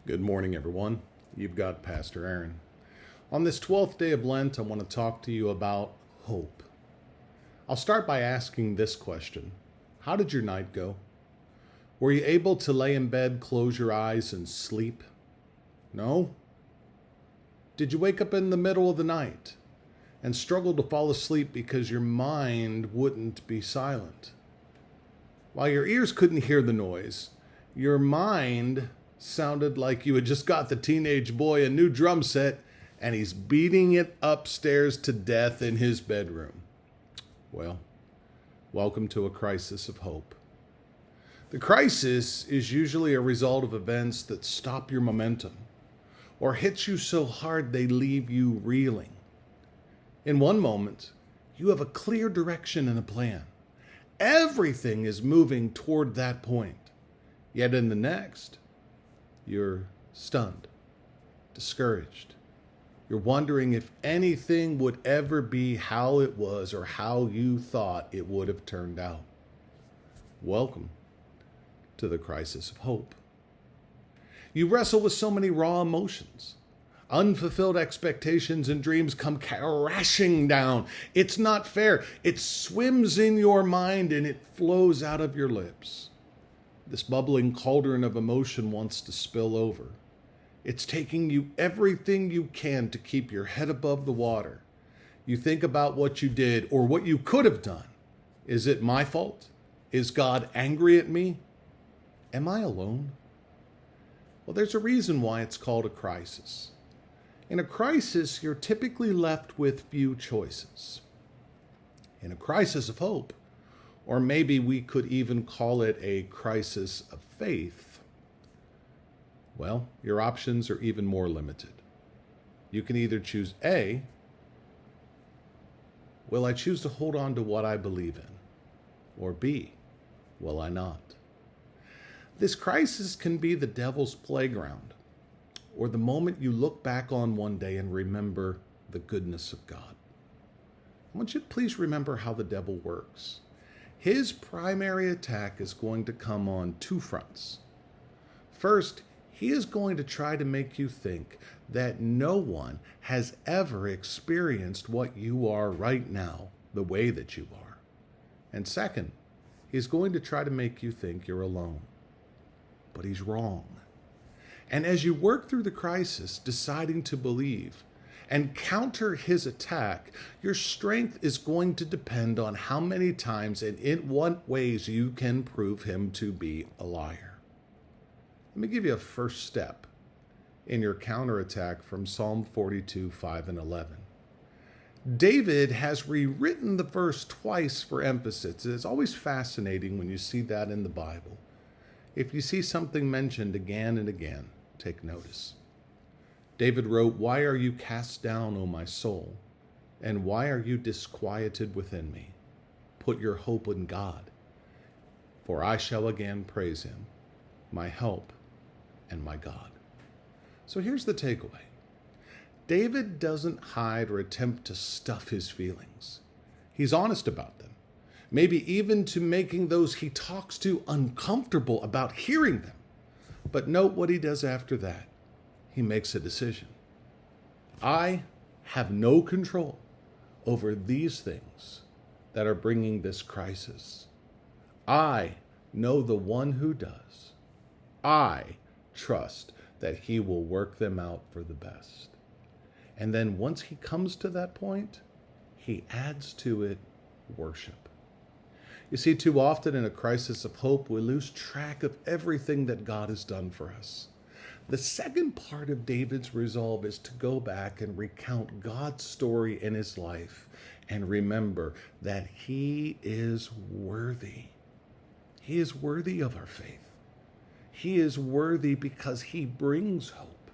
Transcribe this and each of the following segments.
Good morning, everyone. You've got Pastor Aaron. On this 12th day of Lent, I want to talk to you about hope. I'll start by asking this question. How did your night go? Were you able to lay in bed, close your eyes, and sleep? No? Did you wake up in the middle of the night and struggle to fall asleep because your mind wouldn't be silent? While your ears couldn't hear the noise, your mind sounded like you had just got the teenage boy a new drum set and he's beating it upstairs to death in his bedroom. Well, welcome to a crisis of hope. The crisis is usually a result of events that stop your momentum or hit you so hard they leave you reeling. In one moment, you have a clear direction and a plan. Everything is moving toward that point. Yet in the next, you're stunned, discouraged. You're wondering if anything would ever be how it was or how you thought it would have turned out. Welcome to the crisis of hope. You wrestle with so many raw emotions. Unfulfilled expectations and dreams come crashing down. It's not fair. It swims in your mind and it flows out of your lips. This bubbling cauldron of emotion wants to spill over. It's taking you everything you can to keep your head above the water. You think about what you did or what you could have done. Is it my fault? Is God angry at me? Am I alone? Well, there's a reason why it's called a crisis. In a crisis, you're typically left with few choices. In a crisis of hope, or maybe we could even call it a crisis of faith, well, your options are even more limited. You can either choose A, will I choose to hold on to what I believe in? Or B, will I not? This crisis can be the devil's playground, or the moment you look back on one day and remember the goodness of God. I want you to please remember how the devil works. His primary attack is going to come on two fronts. First, he is going to try to make you think that no one has ever experienced what you are right now, the way that you are. And second, he's going to try to make you think you're alone. But he's wrong. And as you work through the crisis, deciding to believe and counter his attack, your strength is going to depend on how many times and in what ways you can prove him to be a liar. Let me give you a first step in your counterattack from Psalm 42, 5 and 11. David has rewritten the verse twice for emphasis. It's always fascinating when you see that in the Bible. If you see something mentioned again and again, take notice. David wrote, "Why are you cast down, O my soul? And why are you disquieted within me? Put your hope in God, for I shall again praise him, my help and my God." So here's the takeaway. David doesn't hide or attempt to stuff his feelings. He's honest about them, maybe even to making those he talks to uncomfortable about hearing them. But note what he does after that. He makes a decision. I have no control over these things that are bringing this crisis. I know the one who does. I trust that he will work them out for the best. And then once he comes to that point, he adds to it worship. You see, too often in a crisis of hope, we lose track of everything that God has done for us. The second part of David's resolve is to go back and recount God's story in his life and remember that he is worthy. He is worthy of our faith. He is worthy because he brings hope.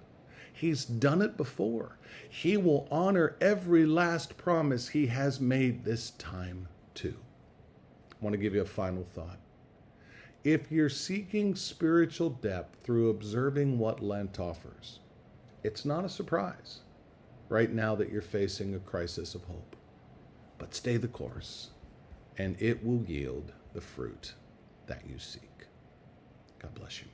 He's done it before. He will honor every last promise he has made this time too. I want to give you a final thought. If you're seeking spiritual depth through observing what Lent offers, it's not a surprise right now that you're facing a crisis of hope. But stay the course, and it will yield the fruit that you seek. God bless you.